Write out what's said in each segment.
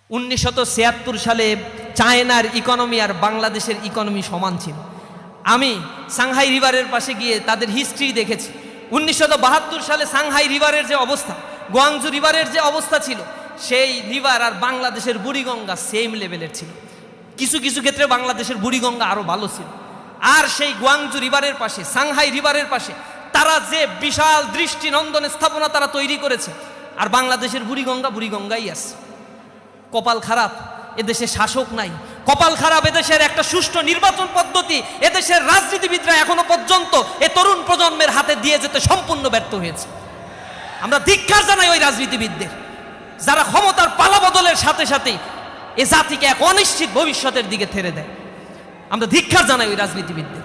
1976 সালে চায়নার ইকোনমি আর বাংলাদেশের ইকোনমি সমান ছিল। আমি সাংহাই রিভারের পাশে গিয়ে তাদের হিস্ট্রি দেখেছি। 1972 সালে সাংহাই রিভারের যে অবস্থা, গোয়াংজু রিভারের যে অবস্থা ছিল, সেই রিভার আর বাংলাদেশের বুড়িগঙ্গা সেম লেভেলের ছিল। কিছু কিছু ক্ষেত্রে বাংলাদেশের বুড়িগঙ্গা আরও ভালো ছিল। আর সেই গোয়াংজু রিভারের পাশে, সাংহাই রিভারের পাশে তারা যে বিশাল দৃষ্টিনন্দন স্থাপনা তারা তৈরি করেছে, আর বাংলাদেশের বুড়িগঙ্গাই আছে। কপাল খারাপ, এদেশে শাসক নাই। কপাল খারাপ, এদেশের একটা সুষ্ঠু নির্বাচন পদ্ধতি এদেশের রাজনীতিবিদরা এখনো পর্যন্ত এ তরুণ প্রজন্মের হাতে দিয়ে যেতে সম্পূর্ণ ব্যর্থ হয়েছে। আমরা ধিক্কার জানাই ওই রাজনীতিবিদদের, যারা ক্ষমতার পালাবদলের সাথে সাথে এ জাতিকে এক অনিশ্চিত ভবিষ্যতের দিকে ঠেলে দেয়। আমরা ধিক্কার জানাই ওই রাজনীতিবিদদের,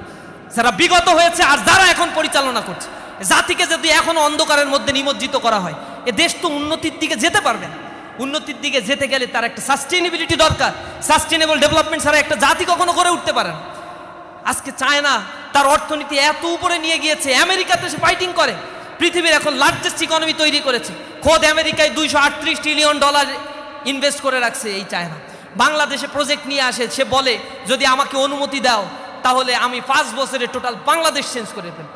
যারা বিগত হয়েছে আর যারা এখন পরিচালনা করছে। জাতিকে যদি এখনো অন্ধকারের মধ্যে নিমজ্জিত করা হয়, এ দেশ তো উন্নতির দিকে যেতে পারবে না। উন্নতির দিকে যেতে গেলে তার একটা সাস্টেইনেবিলিটি দরকার। সাস্টেইনেবল ডেভেলপমেন্ট ছাড়া একটা জাতি কখনো গড়ে উঠতে পারে না। আজকে চায়না তার অর্থনীতি এত উপরে নিয়ে গিয়েছে, আমেরিকাতে সে ফাইটিং করে, পৃথিবীর এখন লার্জেস্ট ইকোনমি তৈরি করেছে। খোদ আমেরিকায় $238 ট্রিলিয়ন ইনভেস্ট করে রাখছে এই চায়না। বাংলাদেশে প্রজেক্ট নিয়ে আসে, সে বলে যদি আমাকে অনুমতি দাও তাহলে আমি 5 বছরে টোটাল বাংলাদেশ চেঞ্জ করে ফেলব।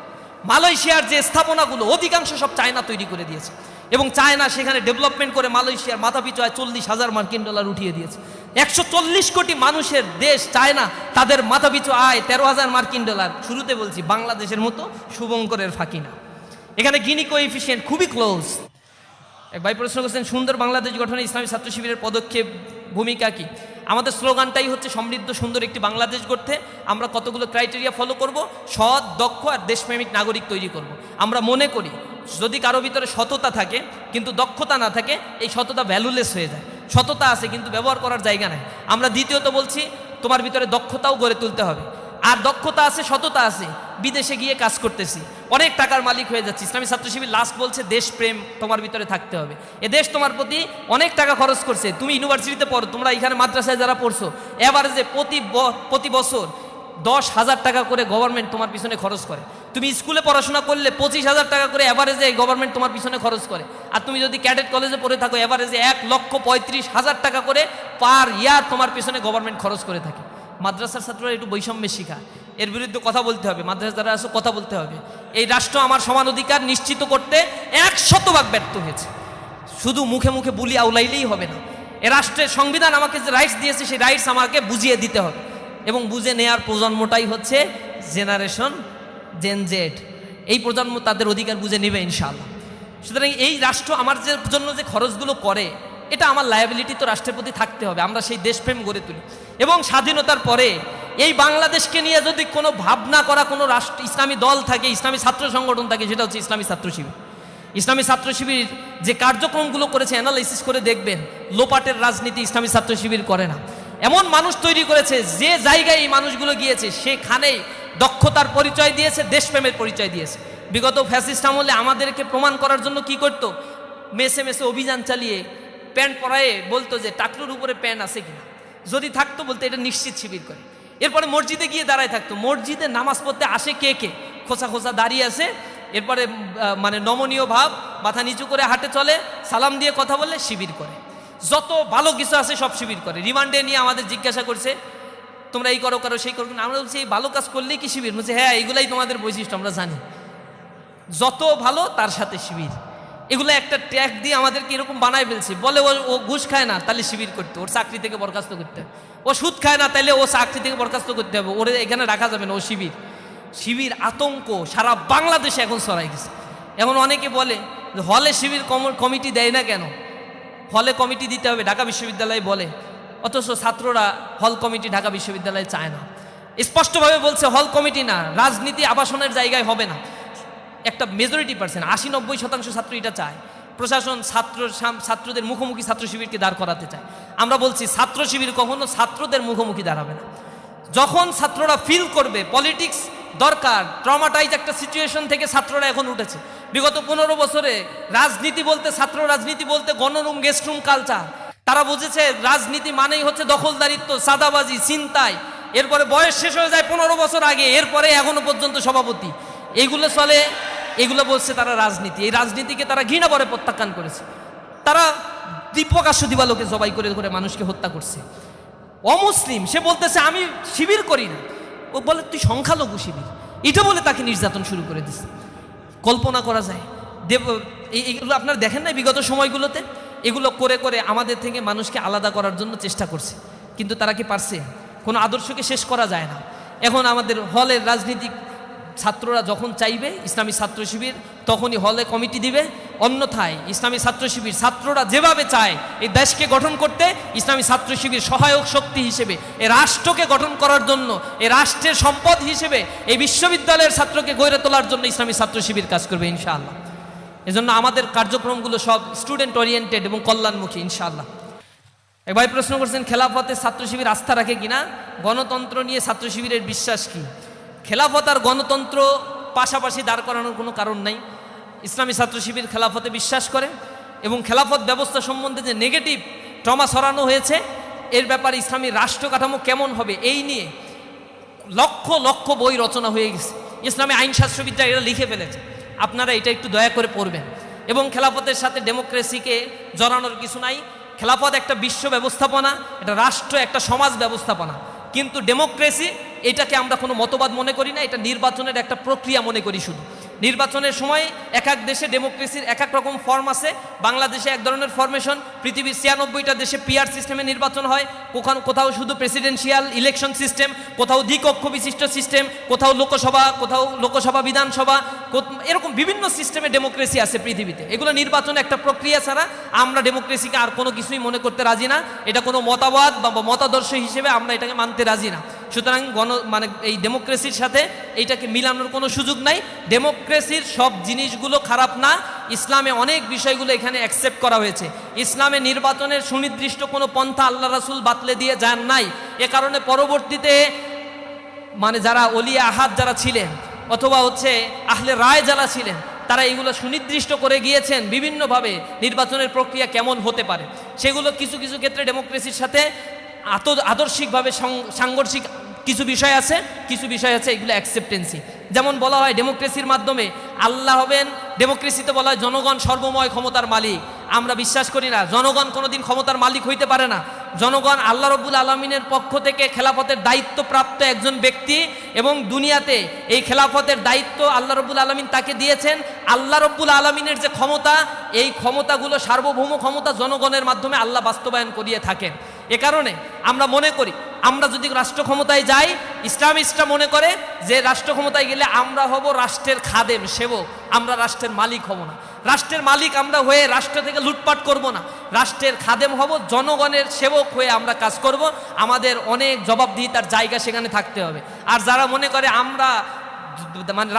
মালয়েশিয়ার যে স্থাপনাগুলো অধিকাংশ সব চায়না তৈরি করে দিয়েছে, এবং চায়না সেখানে ডেভেলপমেন্ট করে মালয়েশিয়ার মাথাপিছু আয় $40,000 মার্কিন উঠিয়ে দিয়েছে। 140 কোটি মানুষের দেশ চায়না, তাদের মাথাপিছু আয় $13,000 মার্কিন। শুরুতে বলছি বাংলাদেশের মতো শুভঙ্করের ফাঁকি না, এখানে গিনি কোএফিসিয়েন্ট খুবই ক্লোজ। এক ভাই প্রশ্ন করছেন, সুন্দর বাংলাদেশ গঠনে ইসলামী ছাত্র শিবিরের পদক্ষেপ ভূমিকা কি? আমাদের স্লোগানটাই হচ্ছে সমৃদ্ধ সুন্দর একটি বাংলাদেশ গড়তে আমরা কতগুলো ক্রাইটেরিয়া ফলো করব, সৎ, দক্ষ আর দেশপ্রেমিক নাগরিক তৈরি করব। আমরা মনে করি যদি কারো ভিতরে সততা থাকে কিন্তু দক্ষতা না থাকে, এই সততা ভ্যালুলেস হয়ে যায়। সততা আছে কিন্তু ব্যবহার করার জায়গা নাই। আমরা দ্বিতীয়ত বলছি তোমার ভিতরে দক্ষতাও গড়ে তুলতে হবে। আর দক্ষতা আছে, সততা আছে, বিদেশে গিয়ে কাজ করতেছি, অনেক টাকার মালিক হয়ে যাচ্ছি। ইসলামী ছাত্র শিবির লাস্ট বলছে দেশপ্রেম তোমার ভিতরে থাকতে হবে। এ দেশ তোমার প্রতি অনেক টাকা খরচ করছে। তুমি ইউনিভার্সিটিতে পড়ো, তোমরা এখানে মাদ্রাসায় যারা পড়ছো, এভারেজে প্রতি বছর 10,000 টাকা করে গভর্নমেন্ট তোমার পিছনে খরচ করে। তুমি স্কুলে পড়াশোনা করলে 25,000 টাকা করে এভারেজে গভর্নমেন্ট তোমার পিছনে খরচ করে। আর তুমি যদি ক্যাডেট কলেজে পড়ে থাকো, এভারেজে 1,35,000 টাকা করে পার ইয়ার তোমার পিছনে গভর্নমেন্ট খরচ করে থাকে। মাদ্রাসার ছাত্ররা একটু বৈষম্যের শিকার, এর বিরুদ্ধে কথা বলতে হবে। মাদ্রাসা যারা আছে কথা বলতে হবে। এই রাষ্ট্র আমার সমান অধিকার নিশ্চিত করতে 100% ব্যর্থ হয়েছে। শুধু মুখে মুখে বুলি আউলাইলেই হবে না। এ রাষ্ট্রের সংবিধান আমাকে যে রাইটস দিয়েছে, সেই রাইটস আমাকে বুঝিয়ে দিতে হবে, এবং বুঝে নেয়ার প্রজন্মটাই হচ্ছে জেনারেশন জেন জেড। এই প্রজন্ম তাদের অধিকার বুঝে নেবে ইনশাআল্লাহ। সুতরাং এই রাষ্ট্র আমার জন্য যে খরচগুলো করে, এটা আমার লায়াবিলিটি তো রাষ্ট্রের প্রতি থাকতে হবে। আমরা সেই দেশপ্রেম গড়ে তুলি, এবং স্বাধীনতার পরে এই বাংলাদেশকে নিয়ে যদি কোনো ভাবনা করা কোনো রাষ্ট্র ইসলামী দল থাকে, ইসলামী ছাত্র সংগঠন থাকে, সেটা হচ্ছে ইসলামী ছাত্র শিবির। ইসলামী ছাত্র শিবির যে কার্যক্রমগুলো করেছে অ্যানালাইসিস করে দেখবেন, লোপাটের রাজনীতি ইসলামী ছাত্র শিবির করে না। এমন মানুষ তৈরি করেছে, যে জায়গায় এই মানুষগুলো গিয়েছে সেখানেই দক্ষতার পরিচয় দিয়েছে, দেশপ্রেমের পরিচয় দিয়েছে। বিগত ফ্যাসিস্ট আমলে আমাদেরকে প্রমাণ করার জন্য কি করতো, মেসে মেসে অভিযান চালিয়ে প্যান্ট পরায়ে বলতো যে টাকলুর উপরে প্যান্ট আছে কিনা, যদি থাকতো বলতো এটা নিশ্চিত শিবির করে। এরপরে মসজিদে গিয়ে দাঁড়ায় থাকতো, মসজিদে নামাজ পড়তে আসে কে কে, খোঁচা খোঁচা দাঁড়িয়ে আছে। এরপরে মানে নমনীয় ভাব, মাথা নিচু করে হাঁটে চলে, সালাম দিয়ে কথা বললে শিবির করে। যত ভালো কিছু আছে সব শিবির করে। রিমান্ডে নিয়ে আমাদের জিজ্ঞাসা করছে তোমরা এই করো করো সেই করো, আমরা বলছি এই ভালো কাজ করলেই কি শিবির? বলছে হ্যাঁ, এগুলাই তোমাদের বৈশিষ্ট্য, আমরা জানি। যত ভালো তার সাথে শিবির, এগুলো একটা ট্যাগ দিয়ে আমাদেরকে এরকম বানায় ফেলছে। বলে ও ঘুষ খায় না, তাহলে শিবির করতে, ওর চাকরি থেকে বরখাস্ত করতে হবে। ও সুদ খায় না, তাহলে ও চাকরি থেকে বরখাস্ত করতে হবে, ওরে এখানে রাখা যাবে না, ও শিবির। শিবির আতঙ্ক সারা বাংলাদেশে এখন ছড়াই গেছে। এখন অনেকে বলে হলে শিবির কমিটি দেয় না কেন? হলে কমিটি দিতে হবে, ঢাকা বিশ্ববিদ্যালয় বলে, অথচ ছাত্ররা হল কমিটি ঢাকা বিশ্ববিদ্যালয়ে চায় না। স্পষ্টভাবে বলছে হল কমিটি না, রাজনীতি আবাসনের জায়গায় হবে না। একটা মেজরিটি পার্সেন্ট 80-90% ছাত্র এটা চায়। প্রশাসন ছাত্রদের মুখোমুখি ছাত্র শিবিরকে দাঁড় করাতে চায়। আমরা বলছি ছাত্র শিবির কখনো ছাত্রদের মুখোমুখি দাঁড়াবে না। যখন ছাত্ররা ফিল করবে পলিটিক্স দরকার, ট্রমাটাইজ একটা সিচুয়েশন থেকে ছাত্ররা এখন উঠেছে। বিগত 15 বছরে রাজনীতি বলতে, ছাত্র রাজনীতি বলতে গণরুম গেস্টরুম কালচার। তারা বুঝেছে রাজনীতি মানেই হচ্ছে দখলদারিত্ব, সাদাবাজি, ছিনতাই। এরপরে বয়স শেষ হয়ে যায় 15 বছর আগে, এরপরে এখনো পর্যন্ত সভাপতি, এইগুলো চলে। এগুলো বলছে তারা রাজনীতি। এই রাজনীতিকে তারা ঘৃণা ভরে প্রত্যাখ্যান করেছে। তারা প্রকাশ্য দিবালোকে জবাই করে করে মানুষকে হত্যা করছে। অমুসলিম সে বলতেছে আমি শিবির করি না, ও বলে তুই সংখ্যালঘু শিবির, এটা বলে তাকে নির্যাতন শুরু করে দিচ্ছে। কল্পনা করা যায় এইগুলো আপনারা দেখেন না বিগত সময়গুলোতে এগুলো করে করে আমাদের থেকে মানুষকে আলাদা করার জন্য চেষ্টা করছে, কিন্তু তারা কি পারছে? কোনো আদর্শকে শেষ করা যায় না। এখন আমাদের হলের রাজনীতিক ছাত্ররা যখন চাইবে ইসলামী ছাত্র শিবির তখনই হলে কমিটি দিবে, অন্যথায় ইসলামী ছাত্র শিবির ছাত্ররা যেভাবে চায় এই দেশকে গঠন করতে ইসলামী ছাত্র শিবির সহায়ক শক্তি হিসেবে এই রাষ্ট্রকে গঠন করার জন্য, এই রাষ্ট্রের সম্পদ হিসেবে এই বিশ্ববিদ্যালয়ের ছাত্রকে গড়ে তোলার জন্য ইসলামী ছাত্র শিবির কাজ করবে ইনশাআল্লাহ। এজন্য আমাদের কার্যক্রমগুলো সব স্টুডেন্ট ওরিয়েন্টেড এবং কল্যাণমুখী ইনশাআল্লাহ। এক ভাই প্রশ্ন করছেন খেলাফতে ছাত্র শিবির আস্থা রাখে কিনা, গণতন্ত্র নিয়ে ছাত্র শিবিরের বিশ্বাস কি? খেলাফত আর গণতন্ত্র পাশাপাশি দাঁড় করানোর কোনো কারণ নাই। ইসলামী ছাত্র শিবির খেলাফতে বিশ্বাস করে এবং খেলাফত ব্যবস্থা সম্বন্ধে যে নেগেটিভ ট্রমা ছড়ানো হয়েছে এর ব্যাপারে ইসলামী রাষ্ট্র কাঠামো কেমন হবে এই নিয়ে লক্ষ লক্ষ বই রচনা হয়ে গেছে। ইসলামী আইনশাস্ত্রবিদরা এরা লিখে ফেলেছে, আপনারা এটা একটু দয়া করে পড়বেন। এবং খেলাফতের সাথে ডেমোক্রেসিকে জড়ানোর কিছু নাই। খেলাফত একটা বিশ্ব ব্যবস্থাপনা, এটা রাষ্ট্র একটা সমাজ ব্যবস্থাপনা, কিন্তু ডেমোক্রেসি এটাকে আমরা কোনো মতবাদ মনে করি না, এটা নির্বাচনের একটা প্রক্রিয়া মনে করি। শুধু নির্বাচনের সময় এক এক দেশে ডেমোক্রেসির এক এক রকম ফর্ম আছে। বাংলাদেশে এক ধরনের ফরমেশন, পৃথিবীর 96টা দেশে পিআর সিস্টেমে নির্বাচন হয়, কোথাও শুধু প্রেসিডেন্সিয়াল ইলেকশন সিস্টেম, কোথাও দ্বিকক্ষ বিশিষ্ট সিস্টেম, কোথাও লোকসভা বিধানসভা, এরকম বিভিন্ন সিস্টেমে ডেমোক্রেসি আছে পৃথিবীতে। এগুলো নির্বাচন একটা প্রক্রিয়া ছাড়া আমরা ডেমোক্রেসিকে আর কোনো কিছুই মনে করতে রাজি না। এটা কোনো মতবাদ বা মতাদর্শ হিসেবে আমরা এটাকে মানতে রাজি না। সুতরাং এই ডেমোক্রেসির সাথে এইটাকে মিলানোর কোনো সুযোগ নাই। ডেমোক্রেসির সব জিনিসগুলো খারাপ না, ইসলামে অনেক বিষয়গুলো এখানে অ্যাকসেপ্ট করা হয়েছে। ইসলামে নির্বাচনের সুনির্দিষ্ট কোনো পন্থা আল্লাহ রাসূল বাতলে দিয়ে যান নাই। এ কারণে পরবর্তীতে যারা ওলিয়া আহাদ যারা ছিলেন অথবা আহলে রায় যারা ছিলেন তারা এগুলো সুনির্দিষ্ট করে গিয়েছেন বিভিন্নভাবে নির্বাচনের প্রক্রিয়া কেমন হতে পারে। সেগুলো কিছু কিছু ক্ষেত্রে ডেমোক্রেসির সাথে আদর্শিকভাবে সাংঘর্ষিক কিছু বিষয় আছে, কিছু বিষয় আছে এগুলো অ্যাকসেপ্টেন্সি। যেমন বলা হয় ডেমোক্রেসির মাধ্যমে আল্লাহ হবেন, ডেমোক্রেসিতে বলা হয় জনগণ সর্বময় ক্ষমতার মালিক। আমরা বিশ্বাস করি না, জনগণ কোনোদিন ক্ষমতার মালিক হইতে পারে না। জনগণ আল্লাহ রব্বুল আলমিনের পক্ষ থেকে খেলাফতের দায়িত্বপ্রাপ্ত একজন ব্যক্তি এবং দুনিয়াতে এই খেলাফতের দায়িত্ব আল্লাহ রব্বুল আলমিন তাকে দিয়েছেন। আল্লাহ রব্বুল আলমিনের যে ক্ষমতা, এই ক্ষমতাগুলো সার্বভৌম ক্ষমতা জনগণের মাধ্যমে আল্লাহ বাস্তবায়ন করিয়ে থাকেন। এ কারণে আমরা মনে করি আমরা যদি রাষ্ট্র ক্ষমতায় যাই, ইসলামিস্টরা মনে করে যে রাষ্ট্র ক্ষমতায় গেলে আমরা হব রাষ্ট্রের খাদেম, সেবক, আমরা রাষ্ট্রের মালিক হব না। রাষ্ট্রের মালিক আমরা হয়ে রাষ্ট্র থেকে লুটপাট করব না, রাষ্ট্রের খাদেম হব, জনগণের সেবক হয়ে আমরা কাজ করব। আমাদের অনেক জবাবদিহিতার জায়গা সেখানে থাকতে হবে। আর যারা মনে করে আমরা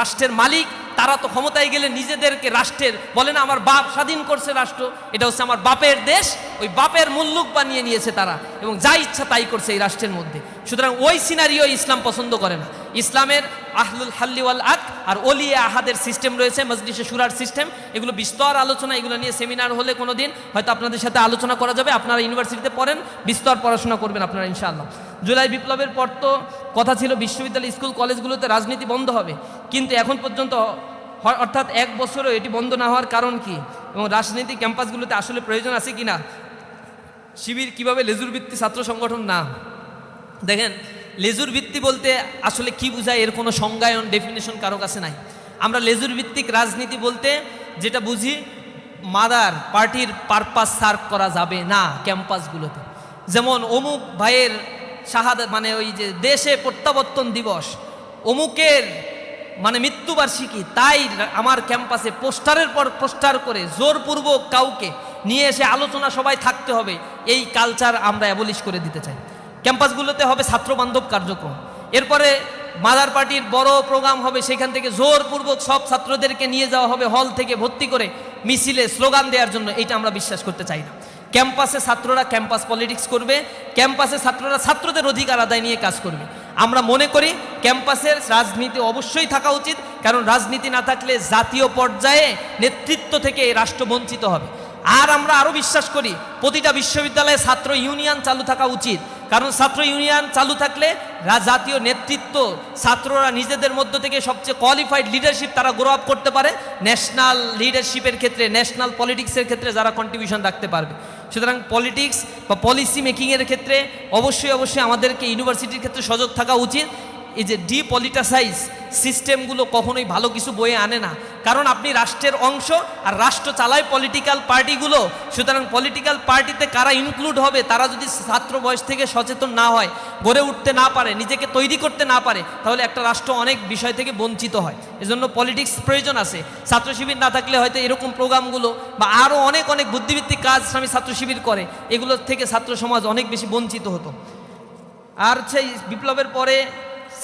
রাষ্ট্রের মালিক, তারা তো ক্ষমতায় গেলে নিজেদেরকে রাষ্ট্রের বলে না, আমার বাপ স্বাধীন করছে রাষ্ট্র, এটা হচ্ছে আমার বাপের দেশ, ওই বাপের মুল্লুক বানিয়ে নিয়েছে তারা এবং যা ইচ্ছা তাই করছে এই রাষ্ট্রের মধ্যে। সুতরাং ওই সিনারিও ইসলাম পছন্দ করে না। ইসলামের আহলুল হাল্লি ওয়াল আকদ আর ওলিয়া আহাদের সিস্টেম রয়েছে, মজলিসে শুরার সিস্টেম, এগুলো বিস্তর আলোচনা, এগুলো নিয়ে সেমিনার হলে কোনো দিন হয়তো আপনাদের সাথে আলোচনা করা যাবে। আপনারা ইউনিভার্সিটিতে পড়েন, বিস্তর পড়াশোনা করবেন আপনারা ইনশাআল্লাহ। জুলাই বিপ্লবের পর তো কথা ছিল বিশ্ববিদ্যালয় স্কুল কলেজগুলোতে রাজনীতি বন্ধ হবে, কিন্তু এখন পর্যন্ত অর্থাৎ 1 বছরও এটি বন্ধ না হওয়ার কারণ কি এবং রাজনীতি ক্যাম্পাসগুলোতে আসলে প্রয়োজন আছে কি না? শিবির কিভাবে লেজুর ভিত্তি ছাত্র সংগঠন না? দেখেন, লেজুর ভিত্তি বলতে আসলে কি বোঝায় এর কোনো সংজ্ঞায়ন ডেফিনেশন কারো কাছে নাই। আমরা লেজুর ভিত্তিক রাজনীতি বলতে যেটা বুঝি, মাদার পার্টির পারপাস সার্ভ করা যাবে না ক্যাম্পাসগুলোতে। যেমন অমুক ভাইয়ের শাহাদাত ওই যে দেশে প্রত্যাবর্তন দিবস, অমুকের মৃত্যুবার্ষিকী, তাই আমার ক্যাম্পাসে পোস্টারের পর পোস্টার করে জোরপূর্বক কাউকে নিয়ে এসে আলোচনা সবাই থাকতে হবে, এই কালচার আমরা অ্যাবলিশ করে দিতে চাই। ক্যাম্পাসগুলোতে হবে ছাত্রবান্ধব কার্যক্রম। এরপরে মাদার পার্টির বড় প্রোগ্রাম হবে, সেখান থেকে জোরপূর্বক সব ছাত্রদেরকে নিয়ে যাওয়া হবে হল থেকে ভর্তি করে মিছিলে স্লোগান দেওয়ার জন্য। এইটা আমরা বিশ্বাস করতে চাই না। ক্যাম্পাসে ছাত্ররা ক্যাম্পাস পলিটিক্স করবে, ক্যাম্পাসে ছাত্ররা ছাত্রদের অধিকার আদায় নিয়ে কাজ করবে। আমরা মনে করি ক্যাম্পাসের রাজনীতি অবশ্যই থাকা উচিত, কারণ রাজনীতি না থাকলে জাতীয় পর্যায়ে নেতৃত্ব থেকে রাষ্ট্র বঞ্চিত হবে। আর আমরা আরও বিশ্বাস করি প্রতিটা বিশ্ববিদ্যালয়ে ছাত্র ইউনিয়ন চালু থাকা উচিত, কারণ ছাত্র ইউনিয়ন চালু থাকলে জাতীয় নেতৃত্ব, ছাত্ররা নিজেদের মধ্য থেকে সবচেয়ে কোয়ালিফাইড লিডারশিপ তারা গ্রো আপ করতে পারে, ন্যাশনাল লিডারশিপের ক্ষেত্রে, ন্যাশনাল পলিটিক্সের ক্ষেত্রে যারা কন্ট্রিবিউশন রাখতে পারবে। সুতরাং পলিটিক্স বা পলিসি মেকিংয়ের ক্ষেত্রে অবশ্যই আমাদেরকে ইউনিভার্সিটির ক্ষেত্রে সজাগ থাকা উচিত। এই যে ডিপলিটিসাইজ সিস্টেমগুলো কখনোই ভালো কিছু বয়ে আনে না, কারণ আপনি রাষ্ট্রের অংশ আর রাষ্ট্র চালায় পলিটিক্যাল পার্টিগুলো। সুতরাং পলিটিক্যাল পার্টিতে কারা ইনক্লুড হবে, তারা যদি ছাত্র বয়স থেকে সচেতন না হয়, গড়ে উঠতে না পারে, নিজেকে তৈরি করতে না পারে, তাহলে একটা রাষ্ট্র অনেক বিষয় থেকে বঞ্চিত হয়। এজন্য পলিটিক্স প্রয়োজন আছে। ছাত্র শিবির না থাকলে হয়তো এরকম প্রোগ্রামগুলো বা আরও অনেক বুদ্ধিভিত্তিক কাজ আমি ছাত্র শিবির করে, এগুলোর থেকে ছাত্র সমাজ অনেক বেশি বঞ্চিত হতো। আর হচ্ছে বিপ্লবের পরে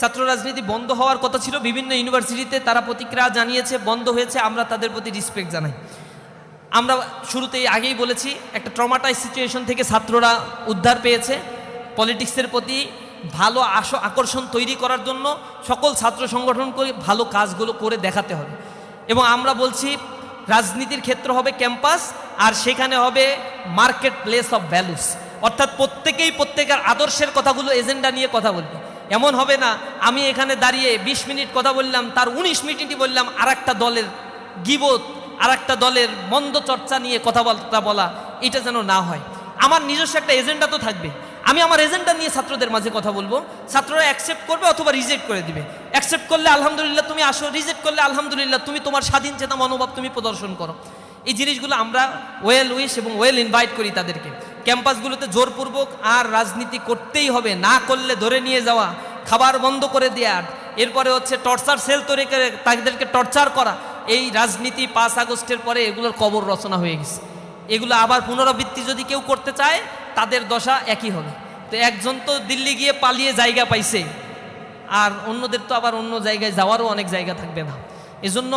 ছাত্র রাজনীতি বন্ধ হওয়ার কথা ছিল, বিভিন্ন ইউনিভার্সিটিতে তারা প্রতিক্রিয়া জানিয়েছে, বন্ধ হয়েছে, আমরা তাদের প্রতি রেসপেক্ট জানাই। আমরা শুরুতেই আগেই বলেছি, একটা ট্রমাটাইজ সিচুয়েশন থেকে ছাত্ররা উদ্ধার পেয়েছে। পলিটিক্সের প্রতি ভালো আকর্ষণ তৈরি করার জন্য সকল ছাত্র সংগঠন করে ভালো কাজগুলো করে দেখাতে হবে। এবং আমরা বলছি রাজনীতির ক্ষেত্র হবে ক্যাম্পাস, আর সেখানে হবে মার্কেট প্লেস অফ ভ্যালুস, অর্থাৎ প্রত্যেকেই প্রত্যেকের আদর্শের কথাগুলো এজেন্ডা নিয়ে কথা বলবে। এমন হবে না আমি এখানে দাঁড়িয়ে 20 মিনিট কথা বললাম, তার 19 মিনিটই বললাম আর একটা দলের গিবত, আর একটা দলের মন্দ চর্চা নিয়ে কথাবার্তা বলা, এটা যেন না হয়। আমার নিজস্ব একটা এজেন্ডা তো থাকবে, আমি আমার এজেন্ডা নিয়ে ছাত্রদের মাঝে কথা বলবো, ছাত্ররা অ্যাকসেপ্ট করবে অথবা রিজেক্ট করে দিবে। অ্যাকসেপ্ট করলে আলহামদুলিল্লাহ তুমি আসো, রিজেক্ট করলে আলহামদুলিল্লাহ তুমি তোমার স্বাধীন চেতা মনোভাব তুমি প্রদর্শন করো। এই জিনিসগুলো আমরা ওয়েল উইশ এবং ওয়েল ইনভাইট করি তাদেরকে। ক্যাম্পাসগুলোতে জোরপূর্বক আর রাজনীতি করতেই হবে, না করলে ধরে নিয়ে যাওয়া, খাবার বন্ধ করে দেওয়া, এরপরে হচ্ছে টর্চার সেল তৈরি করে তাদেরকে টর্চার করা। এই রাজনীতি 5 আগস্টের পরে এগুলোর কবর রচনা হয়ে গেছে। এগুলো আবার পুনরাবৃত্তি যদি কেউ করতে চায়, তাদের দশা একই হবে। তো একজন তো দিল্লি গিয়ে পালিয়ে জায়গা পাইছে, আর অন্যদের তো আবার অন্য জায়গায় যাওয়ারও অনেক জায়গা থাকবে না। এজন্য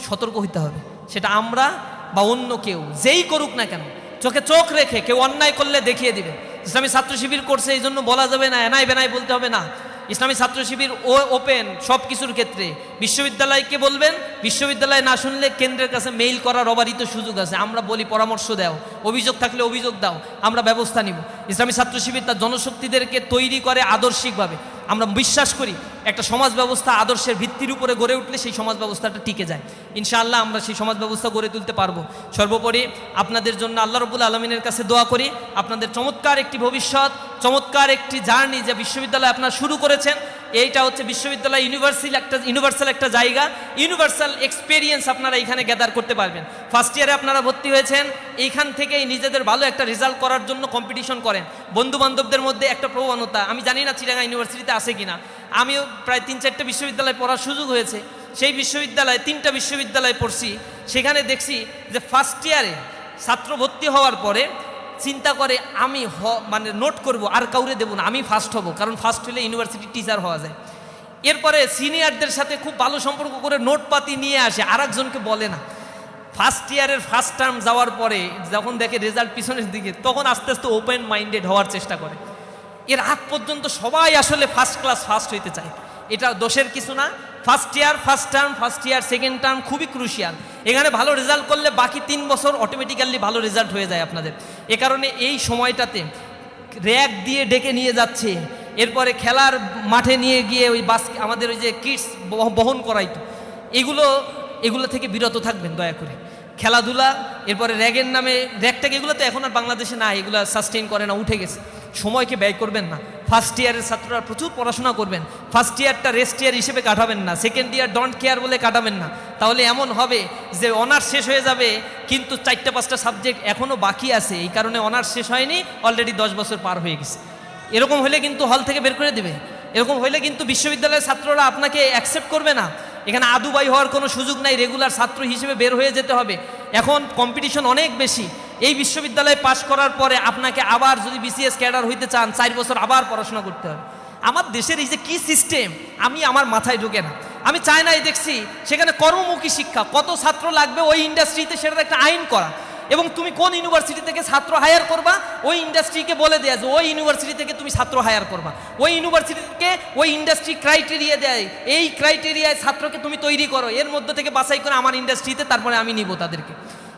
সতর্ক হইতে হবে, সেটা আমরা বা অন্য কেউ যেই করুক না কেন, চোখে চোখ রেখে কেউ অন্যায় করলে দেখিয়ে দিবে। ইসলামী ছাত্র শিবির করছে এই জন্য বলা যাবে না, এনাই বেনাই বলতে হবে না। ইসলামী ছাত্র শিবির ওপেন সব কিছুর ক্ষেত্রে। বিশ্ববিদ্যালয়কে বলবেন, বিশ্ববিদ্যালয় না শুনলে কেন্দ্রের কাছে মেইল করার অবারিত সুযোগ আছে। আমরা বলি পরামর্শ দাও, অভিযোগ থাকলে অভিযোগ দাও, আমরা ব্যবস্থা নিব। ইসলামী ছাত্র শিবির তার জনশক্তিদেরকে তৈরি করে আদর্শিকভাবে। আমরা বিশ্বাস করি একটা সমাজ ব্যবস্থা আদর্শের ভিত্তির উপরে গড়ে উঠলে সেই সমাজ ব্যবস্থাটা টিকে যায়। ইনশাআল্লাহ আমরা সেই সমাজ ব্যবস্থা গড়ে তুলতে পারবো। সর্বোপরি আপনাদের জন্য আল্লাহ রাব্বুল আলামিনের কাছে দোয়া করি, আপনাদের চমৎকার একটি ভবিষ্যৎ, চমৎকার একটি জার্নি যে বিশ্ববিদ্যালয় আপনারা শুরু করেছেন, এইটা হচ্ছে বিশ্ববিদ্যালয় ইউনিভার্সাল একটা জায়গা, ইউনিভার্সাল এক্সপেরিয়েন্স আপনারা এখানে গ্যাদার করতে পারবেন। ফার্স্ট ইয়ারে আপনারা ভর্তি হয়েছেন, এইখান থেকেই নিজেদের ভালো একটা রেজাল্ট করার জন্য কম্পিটিশন করেন। বন্ধু বান্ধবদের মধ্যে একটা প্রবণতা, আমি জানি না চিটাগাং ইউনিভার্সিটিতে আছে কিনা, আমিও প্রায় 3-4টে বিশ্ববিদ্যালয়ে পড়ার সুযোগ হয়েছে। সেই বিশ্ববিদ্যালয়ে 3টা বিশ্ববিদ্যালয়ে পড়ছি, সেখানে দেখছি যে ফার্স্ট ইয়ারে ছাত্র ভর্তি হওয়ার পরে চিন্তা করে আমি মানে নোট করব, আর কাউরে দেবো না, আমি ফার্স্ট হব, কারণ ফার্স্ট হলে ইউনিভার্সিটি টিচার হওয়া যায়। এরপরে সিনিয়রদের সাথে খুব ভালো সম্পর্ক করে নোটপাতি নিয়ে আসে, আর একজনকে বলে না। ফার্স্ট ইয়ারের ফার্স্ট টার্ম যাওয়ার পরে যখন দেখে রেজাল্ট পিছনের দিকে, তখন আস্তে আস্তে ওপেন মাইন্ডেড হওয়ার চেষ্টা করে। এর আগ পর্যন্ত সবাই আসলে ফার্স্ট ক্লাস ফার্স্ট হইতে চায়, এটা দোষের কিছু না। First year first term, first year second term খুবই ক্রুশিয়াল। এখানে ভালো রেজাল্ট করলে বাকি 3 বছর অটোমেটিক্যালি ভালো রেজাল্ট হয়ে যায় আপনাদের। এ কারণে এই সময়টাতে র্যাক দিয়ে ডেকে নিয়ে যাচ্ছে, এরপরে খেলার মাঠে নিয়ে গিয়ে ওই আমাদের ওই যে কিটস বহন করাইতো, এগুলো থেকে বিরত থাকবেন দয়া করে। খেলাধুলা, এরপরে র্যাগের নামে, র্যাগটাকে এগুলো তো এখন আর বাংলাদেশে না, এগুলো সাস্টেইন করে না, উঠে গেছে। সময়কে ব্যয় করবেন না। ফার্স্ট ইয়ারের ছাত্ররা প্রচুর পড়াশোনা করবেন, ফার্স্ট ইয়ারটা রেস্ট ইয়ার হিসেবে কাটাবেন না, সেকেন্ড ইয়ার ডোন্ট কেয়ার বলে কাটাবেন না। তাহলে এমন হবে যে অনার্স শেষ হয়ে যাবে, কিন্তু 4-5টা সাবজেক্ট এখনও বাকি আছে, এই কারণে অনার্স শেষ হয়নি, অলরেডি 10 বছর পার হয়ে গেছে। এরকম হলে কিন্তু হল থেকে বের করে দেবে, এরকম হলে কিন্তু বিশ্ববিদ্যালয়ের ছাত্ররা আপনাকে অ্যাকসেপ্ট করবে না। এখানে আদুবাই হওয়ার কোনো সুযোগ নাই, রেগুলার ছাত্র হিসেবে বের হয়ে যেতে হবে। এখন কম্পিটিশন অনেক বেশি। এই বিশ্ববিদ্যালয়ে পাশ করার পরে আপনাকে আবার যদি বিসিএস ক্যাডার হইতে চান, 4 বছর আবার পড়াশোনা করতে হবে। আমার দেশের এই যে কী সিস্টেম, আমার মাথায় ঢোকে না। আমি চায়নায় দেখছি সেখানে কর্মমুখী শিক্ষা, কত ছাত্র লাগবে ওই ইন্ডাস্ট্রিতে সেটার একটা আইন করা, এবং তুমি কোন ইউনিভার্সিটি থেকে ছাত্র হায়ার করবা ওই ইন্ডাস্ট্রিকে বলে দেয়া যে ওই ইউনিভার্সিটি থেকে তুমি ছাত্র হায়ার করবা, ওই ইউনিভার্সিটিকে ওই ইন্ডাস্ট্রি ক্রাইটেরিয়া দেয়, এই ক্রাইটেরিয়ায় ছাত্রকে তুমি তৈরি করো, এর মধ্যে থেকে বাছাই করে আমার ইন্ডাস্ট্রিতে তারপরে আমি নিব তাদেরকে।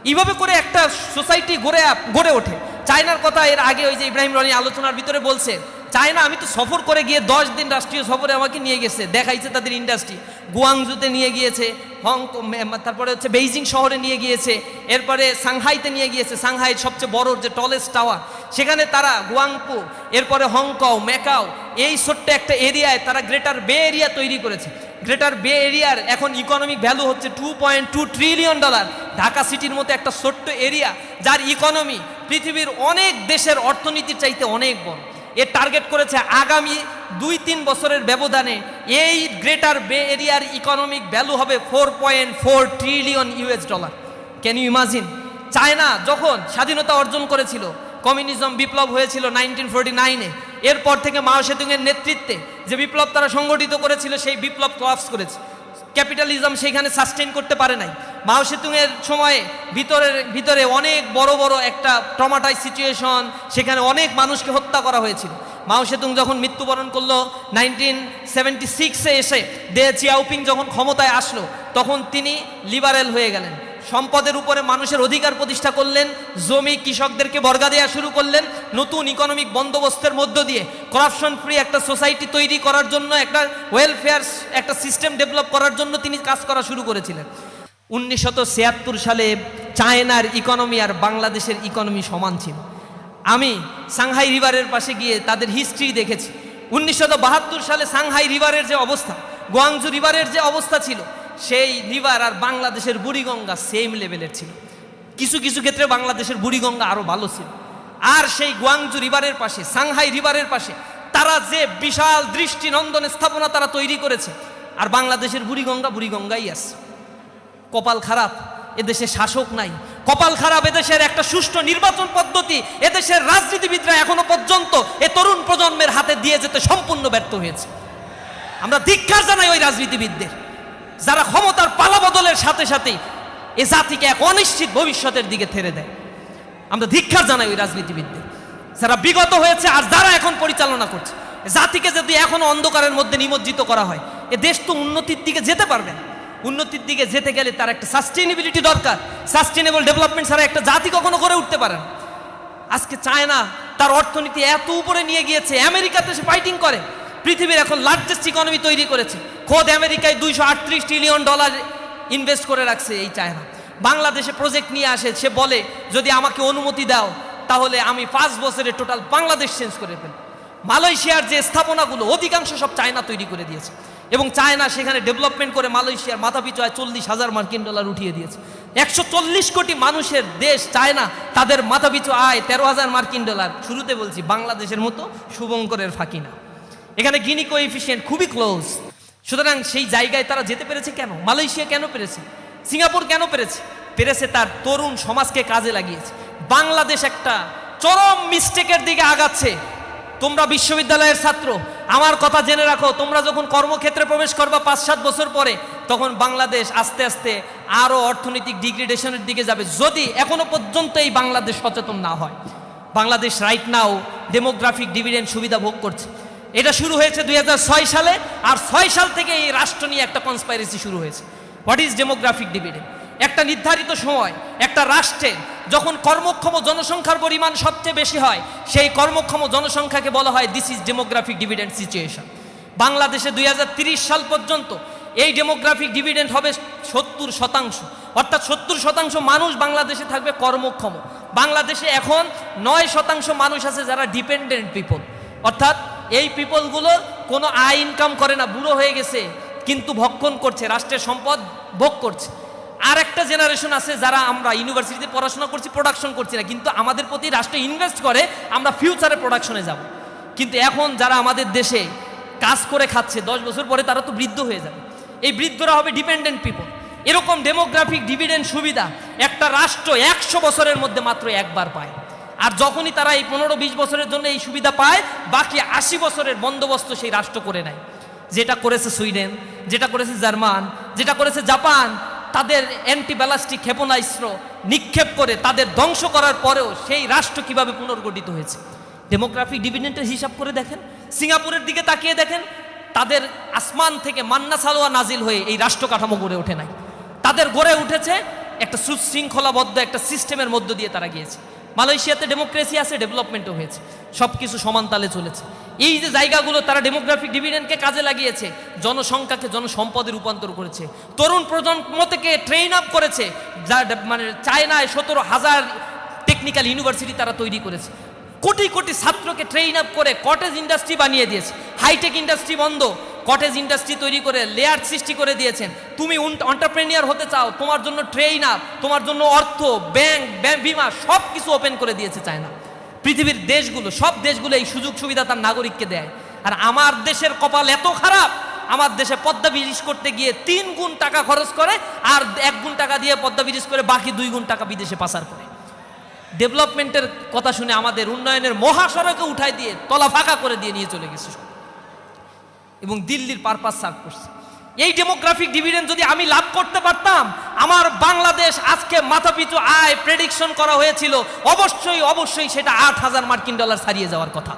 এইভাবে করে একটা সোসাইটি গড়ে ওঠে। চায়নার কথা এর আগে ওই যে ইব্রাহিম রনি আলোচনার ভিতরে বলছে চায়না আমি তো সফর করে গিয়ে 10 দিন রাষ্ট্রীয় সফরে আমাকে নিয়ে গেছে, দেখাইছে তাদের ইন্ডাস্ট্রি। গুয়াংজুতে নিয়ে গিয়েছে, হংকং, তারপরে হচ্ছে বেইজিং শহরে নিয়ে গিয়েছে, এরপরে সাংহাইতে নিয়ে গিয়েছে, সাংহাইয়ের সবচেয়ে বড় যে টলেস্ট টাওয়ার সেখানে তারা, গুয়াংপু, এরপরে হংকং, ম্যাকাও, এই ছোট্ট একটা এরিয়ায় তারা গ্রেটার বে এরিয়া তৈরি করেছে। গ্রেটার বে এরিয়ার এখন ইকোনমিক ভ্যালু হচ্ছে $2.2 ট্রিলিয়ন। ঢাকা সিটির মতো একটা ছোট্ট এরিয়া যার ইকোনমি পৃথিবীর অনেক দেশের অর্থনীতির চাইতে অনেক বড়। এর টার্গেট করেছে আগামী 2-3 বছরের ব্যবধানে এই গ্রেটার বে এরিয়ার ইকোনমিক ভ্যালু হবে $4.4 trillion. Can you imagine? China যখন স্বাধীনতা অর্জন করেছিল, কমিউনিজম বিপ্লব হয়েছিল 1949-এ, এরপর থেকে মাও সেতুংয়ের নেতৃত্বে যে বিপ্লব তারা সংগঠিত করেছিল সেই বিপ্লব ক্লাপস করেছে। ক্যাপিটালিজম সেইখানে সাস্টেইন করতে পারে নাই। মাও সেতুংয়ের সময়ে ভিতরে অনেক বড় বড় একটা ট্রমাটাইজ সিচুয়েশন, সেখানে অনেক মানুষকে হত্যা করা হয়েছিল। মাও সেতুং যখন মৃত্যুবরণ করলো 1976-এ এসে দে চিয়াওপিং যখন ক্ষমতায় আসলো, তখন তিনি লিবারেল হয়ে গেলেন। সম্পদের উপরে মানুষের অধিকার প্রতিষ্ঠা করলেন, জমি কৃষকদেরকে বর্গা দেওয়া শুরু করলেন, নতুন ইকোনমিক বন্দোবস্তের মধ্য দিয়ে করাপশন ফ্রি একটা সোসাইটি তৈরি করার জন্য, একটা ওয়েলফেয়ার একটা সিস্টেম ডেভেলপ করার জন্য তিনি কাজ করা শুরু করেছিলেন। 1976 সালে চায়নার ইকোনমি আর বাংলাদেশের ইকোনমি সমান ছিল। আমি সাংহাই রিভারের পাশে গিয়ে তাদের হিস্ট্রি দেখেছি। 1972 সালে সাংহাই রিভারের যে অবস্থা, গুয়াংজু রিভারের যে অবস্থা ছিল, সেই রিভার আর বাংলাদেশের বুড়িগঙ্গা সেম লেভেলের ছিল। কিছু কিছু ক্ষেত্রে বাংলাদেশের বুড়িগঙ্গা আরও ভালো ছিল। আর সেই গুয়াংজু রিভারের পাশে, সাংহাই রিভারের পাশে তারা যে বিশাল দৃষ্টিনন্দন স্থাপনা তারা তৈরি করেছে, আর বাংলাদেশের বুড়িগঙ্গাই আছে। কপাল খারাপ, এদেশে শাসক নাই। কপাল খারাপ, এদেশের একটা সুষ্ঠু নির্বাচন পদ্ধতি এদেশের রাজনীতিবিদরা এখনো পর্যন্ত এ তরুণ প্রজন্মের হাতে দিয়ে যেতে সম্পূর্ণ ব্যর্থ হয়েছে। আমরা ধিক্কার জানাই ওই রাজনীতিবিদদের, যারা ক্ষমতার পালাবদলের সাথে সাথে এ জাতিকে এক অনিশ্চিত ভবিষ্যতের দিকে ঠেলে দেয়। আমরা ধিক্কার জানাই ওই রাজনীতিবিদদের, যারা বিগত হয়েছে আর যারা এখন পরিচালনা করছে। জাতিকে যদি এখনো অন্ধকারের মধ্যে নিমজ্জিত করা হয়, এ দেশ তো উন্নতির দিকে যেতে পারবে না। উন্নতির দিকে যেতে গেলে তার একটা সাস্টেইনেবিলিটি দরকার। সাস্টেইনেবল ডেভেলপমেন্ট ছাড়া একটা জাতি কখনো গড়ে উঠতে পারে না। আজকে চায়না তার অর্থনীতি এত উপরে নিয়ে গিয়েছে, আমেরিকাতে সে ফাইটিং করে, পৃথিবীর এখন লার্জেস্ট ইকোনমি তৈরি করেছে। খোদ আমেরিকায় $238 ট্রিলিয়ন ইনভেস্ট করে রাখছে এই চায়না। বাংলাদেশে প্রজেক্ট নিয়ে আসে, সে বলে যদি আমাকে অনুমতি দাও তাহলে আমি 5 বছরে টোটাল বাংলাদেশ চেঞ্জ করে ফেলব। মালয়েশিয়ার যে স্থাপনাগুলো অধিকাংশ সব চায়না তৈরি করে দিয়েছে, এবং চায়না সেখানে ডেভেলপমেন্ট করে মালয়েশিয়ার মাথাপিছু আয় $40,000 উঠিয়ে দিয়েছে। 140 কোটি মানুষের দেশ চায়না, তাদের মাথাপিছু আয় $13,000। শুরুতে বলছি বাংলাদেশের মতো শুভঙ্করের ফাঁকি না, এখানে গিনি কোএফিসিয়েন্ট খুবই ক্লোজ। সুতরাং সেই জায়গায় তারা যেতে পেরেছে কেন? মালয়েশিয়া কেন পেরেছে? সিঙ্গাপুর কেন পেরেছে? তার তরুণ সমাজকে কাজে লাগিয়েছে। বাংলাদেশ একটা চরম মিস্টেকের দিকে আগাচ্ছে। তোমরা বিশ্ববিদ্যালয়ের ছাত্র, আমার কথা জেনে রাখো, তোমরা যখন কর্মক্ষেত্রে প্রবেশ করবা 5-7 বছর পরে, তখন বাংলাদেশ আস্তে আস্তে আরও অর্থনৈতিক ডিগ্রেডেশনের দিকে যাবে, যদি এখনো পর্যন্ত এই বাংলাদেশ সচেতন না হয়। Bangladesh right now demographic dividend সুবিধা ভোগ করছে। এটা শুরু হয়েছে 2006 সালে, আর 6 সাল থেকে এই রাষ্ট্র নিয়ে একটা কনস্পাইরেসি শুরু হয়েছে। What is demographic dividend? একটা নির্ধারিত সময় একটা রাষ্ট্রে যখন কর্মক্ষম জনসংখ্যার পরিমাণ সবচেয়ে বেশি হয়, সেই কর্মক্ষম জনসংখ্যাকে বলা হয় this is demographic dividend situation. বাংলাদেশে 2030 সাল পর্যন্ত এই ডেমোগ্রাফিক ডিভিডেন্ড হবে 70%, অর্থাৎ 70% মানুষ বাংলাদেশে থাকবে কর্মক্ষম। বাংলাদেশে এখন 9% মানুষ আছে যারা ডিপেন্ডেন্ট পিপল, অর্থাৎ এই পিপলগুলো কোনো আয় ইনকাম করে না, বুড়ো হয়ে গেছে কিন্তু ভক্ষণ করছে, রাষ্ট্রের সম্পদ ভোগ করছে। আর একটা জেনারেশন আছে যারা আমরা ইউনিভার্সিটিতে পড়াশোনা করছি, প্রোডাকশন করছি না, কিন্তু আমাদের প্রতি রাষ্ট্র ইনভেস্ট করে, আমরা ফিউচারে প্রোডাকশনে যাব। কিন্তু এখন যারা আমাদের দেশে কাজ করে খাচ্ছে 10 বছর পরে তারা তো বৃদ্ধ হয়ে যাবে, এই বৃদ্ধরা হবে ডিপেন্ডেন্ট পিপল। এরকম ডেমোগ্রাফিক ডিভিডেন্ড সুবিধা একটা রাষ্ট্র 100 বছরের মধ্যে মাত্র একবার পায়। আর যখনই তারা এই 15-20 বছরের জন্য এই সুবিধা পায়, বাকি 80 বছরের বন্দোবস্ত সেই রাষ্ট্র করে নেয়। যেটা করেছে সুইডেন, যেটা করেছে জার্মান, যেটা করেছে জাপান, তাদের অ্যান্টি ব্যালাস্টিক ক্ষেপণাস্ত্র নিক্ষেপ করে তাদের ধ্বংস করার পরেও সেই রাষ্ট্র কিভাবে পুনর্গঠিত হয়েছে। ডেমোগ্রাফিক ডিভিডেন্ডের হিসাব করে দেখেন, সিঙ্গাপুরের দিকে তাকিয়ে দেখেন, তাদের আসমান থেকে মান্না সালোয়া নাজিল হয়ে এই রাষ্ট্র কাঠামো গড়ে ওঠে নাই, তাদের গড়ে উঠেছে একটা সুশৃঙ্খলাবদ্ধ একটা সিস্টেমের মধ্য দিয়ে তারা গিয়েছে। মালয়েশিয়াতে ডেমোক্রেসি আছে, ডেভেলপমেন্টও হয়েছে, সব কিছু সমান তালে চলেছে। এই যে জায়গাগুলো তারা ডেমোগ্রাফিক ডিভিডেন্ডকে কাজে লাগিয়েছে, জনসংখ্যাকে জনসম্পদে রূপান্তর করেছে, তরুণ প্রজন্ম থেকে ট্রেন আপ করেছে, যা মানে চায়নায় 17,000 টেকনিক্যাল ইউনিভার্সিটি তারা তৈরি করেছে, কোটি কোটি ছাত্রকে ট্রেন আপ করে কটেজ ইন্ডাস্ট্রি বানিয়ে দিয়েছে, হাইটেক ইন্ডাস্ট্রি বন্ধ, কটেজ ইন্ডাস্ট্রি তৈরি করে লেয়ার সৃষ্টি করে দিয়েছেন। তুমি এন্টারপ্রেনিয়ার হতে চাও, তোমার জন্য ট্রেন আপ, তোমার জন্য অর্থ, ব্যাংক, বিমা সব কিছু ওপেন করে দিয়েছে চায়না। পৃথিবীর দেশগুলো, সব দেশগুলো এই সুযোগ সুবিধা তার নাগরিককে দেয়। আর আমার দেশের কপাল এত খারাপ, আমার দেশে পদ্মা ব্রিজ করতে গিয়ে 3 গুণ টাকা খরচ করে, আর 1 গুণ টাকা দিয়ে পদ্মা ব্রিজ করে বাকি 2 গুণ টাকা বিদেশে পাচার করে। ডেভেলপমেন্টের কথা শুনে আমাদের উন্নয়নের মহাসড়কে উঠাই দিয়ে তলা ফাঁকা করে দিয়ে নিয়ে চলে গেছে এবং দিল্লির পারপাস সার্ভ করছে। এই ডেমোগ্রাফিক ডিভিডেন্ড যদি আমি লাভ করতে পারতাম, আমার বাংলাদেশ আজকে মাথাপিছু আয় প্রেডিকশন করা হয়েছিল অবশ্যই অবশ্যই সেটা 8,000 মার্কিন ডলার ছাড়িয়ে যাওয়ার কথা।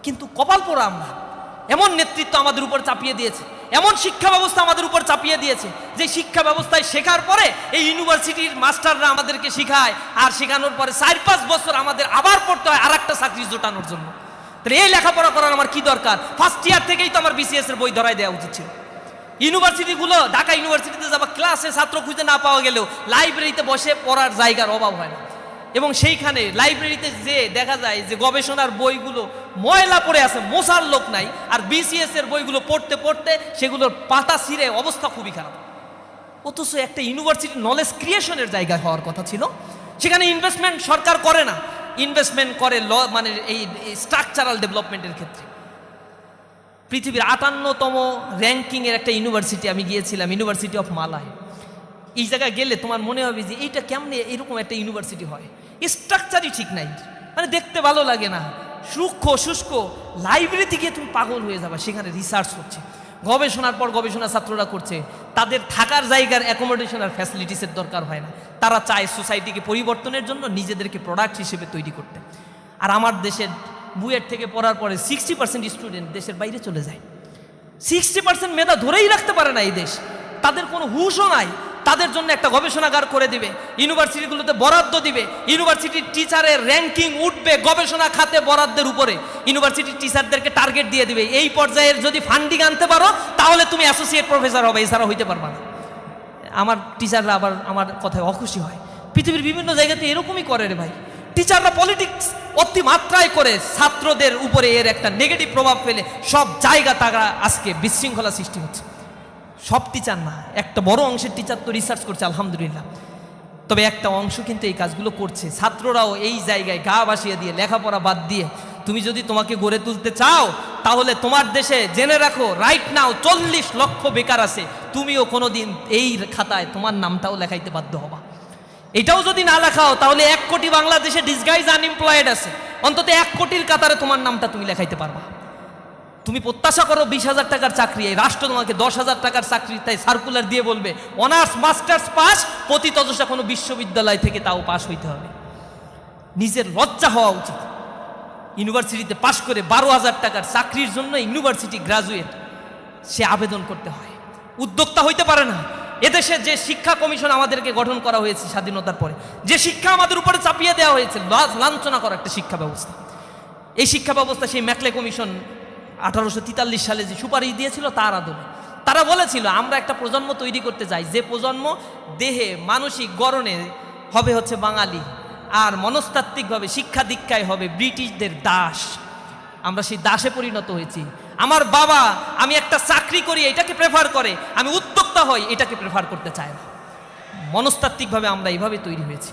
কিন্তু কপাল পোড়া আমরা, এমন নেতৃত্ব আমাদের উপর চাপিয়ে দিয়েছে, এমন শিক্ষা ব্যবস্থা আমাদের উপর চাপিয়ে দিয়েছে যে শিক্ষা ব্যবস্থায় শেখার পরে এই ইউনিভার্সিটির মাস্টাররা আমাদেরকে শেখায়, আর শেখানোর পরে 4-5 বছর আমাদের আবার পড়তে হয় আর একটা চাকরি জোটানোর জন্য। তাহলে এই লেখাপড়া করার আমার কি দরকার? ফার্স্ট ইয়ার থেকেই তো আমার বিসিএস এর বই ধরাই দেওয়া উচিত ছিল। ইউনিভার্সিটিগুলো, ঢাকা ইউনিভার্সিটিতে যাবা, ক্লাসে ছাত্র খুঁজে না পাওয়া গেলেও লাইব্রেরিতে বসে পড়ার জায়গার অভাব হয় না, এবং সেইখানে লাইব্রেরিতে যে দেখা যায় যে গবেষণার বইগুলো ময়লা পড়ে আছে, মোছার লোক নাই, আর বিসিএস এর বইগুলো পড়তে পড়তে সেগুলোর পাতা ছিঁড়ে অবস্থা খুবই খারাপ। অথচ একটা ইউনিভার্সিটি নলেজ ক্রিয়েশনের জায়গা হওয়ার কথা ছিল, সেখানে ইনভেস্টমেন্ট সরকার করে না, ইনভেস্টমেন্ট করে মানে এই স্ট্রাকচারাল ডেভেলপমেন্টের ক্ষেত্রে। পৃথিবীর 58তম র্যাঙ্কিংয়ের একটা ইউনিভার্সিটি আমি গিয়েছিলাম, ইউনিভার্সিটি অফ মালয়। এই জায়গায় গেলে তোমার মনে হবে যে এইটা কেমনে এরকম একটা ইউনিভার্সিটি হয়, স্ট্রাকচারই ঠিক নাই, মানে দেখতে ভালো লাগে না, সূক্ষ্ম শুষ্ক। লাইব্রেরি থেকে তুমি পাগল হয়ে যাবে, সেখানে রিসার্চ হচ্ছে, গবেষণার পর গবেষণা ছাত্ররা করছে, তাদের থাকার জায়গার অ্যাকোমোডেশন আর ফ্যাসিলিটিসের দরকার হয় না, তারা চায় সোসাইটিকে পরিবর্তনের জন্য নিজেদেরকে প্রোডাক্ট হিসেবে তৈরি করতে। আর আমার দেশের বুয়েট থেকে পড়ার পরে 60% স্টুডেন্ট দেশের বাইরে চলে যায়। 60% মেধা ধরেই রাখতে পারে না এই দেশ, তাদের কোনো হুঁশও নাই। তাদের জন্য একটা গবেষণাগার করে দিবে, ইউনিভার্সিটিগুলোতে বরাদ্দ দিবে, ইউনিভার্সিটির টিচারের র্যাঙ্কিং উঠবে গবেষণা খাতে বরাদ্দের উপরে, ইউনিভার্সিটির টিচারদেরকে টার্গেট দিয়ে দিবে, এই পর্যায়ের যদি ফান্ডিং আনতে পারো তাহলে তুমি অ্যাসোসিয়েট প্রফেসর হবে, এছাড়া হইতে পারবা না। আমার টিচাররা আবার আমার কথায় অখুশি হয়। পৃথিবীর বিভিন্ন জায়গাতে এরকমই করে রে ভাই, টিচাররা পলিটিক্স অতিমাত্রায় করে ছাত্রদের উপরে এর একটা নেগেটিভ প্রভাব ফেলে সব জায়গা তারা আজকে বিশৃঙ্খলা সৃষ্টি হচ্ছে। সব টিচার না, একটা বড় অংশের টিচার তো রিসার্চ করছে আলহামদুলিল্লাহ, তবে একটা অংশ কিন্তু এই কাজগুলো করছে। ছাত্ররাও এই জায়গায় গা ভাসিয়ে দিয়ে লেখাপড়া বাদ দিয়ে তুমি যদি তোমাকে গড়ে তুলতে চাও তাহলে তোমার দেশে জেনে রাখো রাইট নাও 40 লক্ষ বেকার আছে, তুমিও কোনোদিন এই খাতায় তোমার নামটাও লেখাইতে বাধ্য হবা। এটাও যদি না লেখাও তাহলে 1 কোটি বাংলাদেশে ডিসগাইজ আনএমপ্লয়েড আছে, অন্তত 1 কোটির কাতারে তোমার নামটা তুমি লেখাইতে পারবা। তুমি প্রত্যাশা করো 20,000 টাকার চাকরি, এই রাষ্ট্র তোমাকে 10,000 টাকার চাকরি তাই সার্কুলার দিয়ে বলবে অনার্স মাস্টার্স পাস, প্রতি তজসা কোনো বিশ্ববিদ্যালয় থেকে তাও পাস হইতে হবে। নিজের লজ্জা হওয়া উচিত। ইউনিভার্সিটিতে পাশ করে 12,000 টাকার চাকরির জন্য ইউনিভার্সিটি গ্রাজুয়েট সে আবেদন করতে হয়, উদ্যোক্তা হইতে পারে না। এদেশে যে শিক্ষা কমিশন আমাদেরকে গঠন করা হয়েছে স্বাধীনতার পরে, যে শিক্ষা আমাদের উপরে চাপিয়ে দেওয়া হয়েছে, লাঞ্ছনা করা একটা শিক্ষা ব্যবস্থা। এই শিক্ষা ব্যবস্থা সেই ম্যাকলে কমিশন 1843 সালে যে সুপারিশ দিয়েছিল তার আদলে তারা বলেছিল আমরা একটা প্রজন্ম তৈরি করতে চাই, যে প্রজন্ম দেহে মানসিক গড়নে হবে হচ্ছে বাঙালি, আর মনস্তাত্ত্বিকভাবে শিক্ষা দীক্ষায় হবে ব্রিটিশদের দাস। আমরা সেই দাসে পরিণত হয়েছি। আমার বাবা আমি একটা চাকরি করি এটাকে প্রেফার করে, আমি উদ্যোক্তা হই এটাকে প্রেফার করতে চায় না। মনস্তাত্ত্বিকভাবে আমরা এইভাবে তৈরি হয়েছি।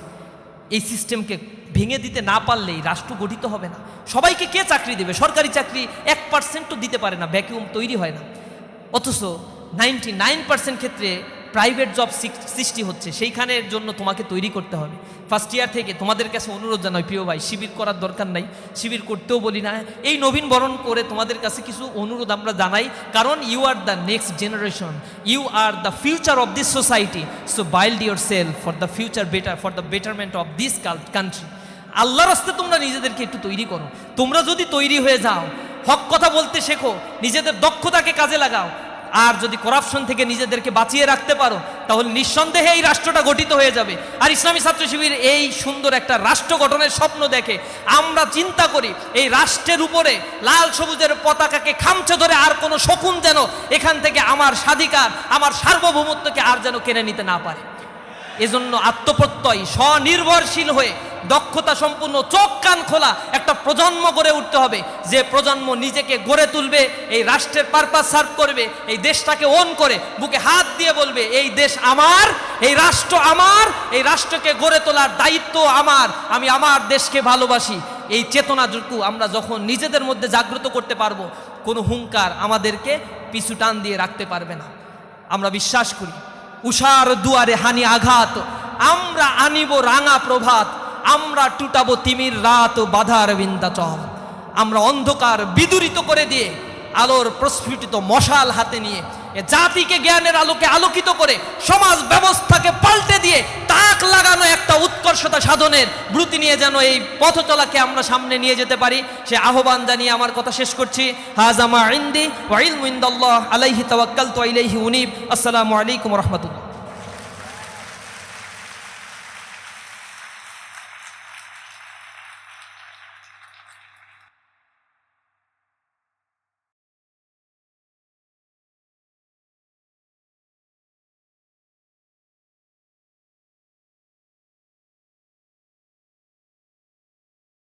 এই সিস্টেমকে ভেঙে দিতে না পারলেই রাষ্ট্র গঠিত হবে না। সবাইকে কে চাকরি দেবে? সরকারি চাকরি 1% দিতে পারে না, ভ্যাকুয়াম তৈরি হয় না। অথচ 99% ক্ষেত্রে প্রাইভেট জব সৃষ্টি হচ্ছে, সেইখানের জন্য তোমাকে তৈরি করতে হবে। ফার্স্ট ইয়ার থেকে তোমাদের কাছে অনুরোধ জানাই প্রিয় ভাই, শিবির করার দরকার নাই, শিবির করতেও বলি না। এই নবীন বরণ করে তোমাদের কাছে কিছু অনুরোধ আমরা জানাই, কারণ you are the next generation, you are the future of this society, so build yourself for the future better, for the betterment of this country. আল্লাহর রাস্তে তোমরা নিজেদেরকে একটু তৈরি করো। তোমরা যদি তৈরি হয়ে যাও, হক কথা বলতে শেখো, নিজেদের দক্ষতাকে কাজে লাগাও, আর যদি করাপশন থেকে নিজেদেরকে বাঁচিয়ে রাখতে পারো তাহলে নিঃসন্দেহে এই রাষ্ট্রটা গঠিত হয়ে যাবে। আর ইসলামী ছাত্র শিবির এই সুন্দর একটা রাষ্ট্র গঠনের স্বপ্ন দেখে। আমরা চিন্তা করি এই রাষ্ট্রের উপরে লাল সবুজের পতাকাকে খামচে ধরে আর কোনো শকুন যেন এখান থেকে আমার স্বাধিকার, আমার সার্বভৌমত্বকে আর যেন কেড়ে নিতে না পারে। এজন্য আত্মপ্রত্যয়, স্বনির্ভরশীল হয়ে দক্ষতা সম্পূর্ণ চোখ কান খোলা একটা প্রজন্ম গড়ে উঠতে হবে, যে প্রজন্ম নিজেকে গড়ে তুলবে, এই রাষ্ট্রের পারপাস সার্ভ করবে, এই দেশটাকে ওন করে বুকে হাত দিয়ে বলবে এই দেশ আমার, এই রাষ্ট্র আমার, এই রাষ্ট্রকে গড়ে তোলার দায়িত্ব আমার, আমি আমার দেশকে ভালোবাসি। এই চেতনাটুকু আমরা যখন নিজেদের মধ্যে জাগ্রত করতে পারবো, কোনো হুঙ্কার আমাদেরকে পিছু টান দিয়ে রাখতে পারবে না। আমরা বিশ্বাস করি উষার দুয়ারে হানি আঘাত, আমরা আনিব রাঙা প্রভাত, আমরা টুটাবো তিমির রাত বাধার বিন্দাচল। আমরা অন্ধকার বিদূরিত করে দিয়ে আলোর প্রস্ফুটিত মশাল হাতে নিয়ে এ জাতিকে জ্ঞানের আলোকে আলোকিত করে সমাজ ব্যবস্থাকে পাল্টে দিয়ে তাক লাগানো একটা উৎকর্ষতা সাধনের ব্রুতি নিয়ে যেন এই পথ চলাকে আমরা সামনে নিয়ে যেতে পারি, সে আহ্বান জানিয়ে আমার কথা শেষ করছি। হাজা মা ইনদি ওয়া ইলমু ইনদাল্লাহ আলাইহি তাওয়াক্কালতু ওয়া ইলাইহি উনীব। আসসালামু আলাইকুম ওয়া রাহমাতুল্লাহ।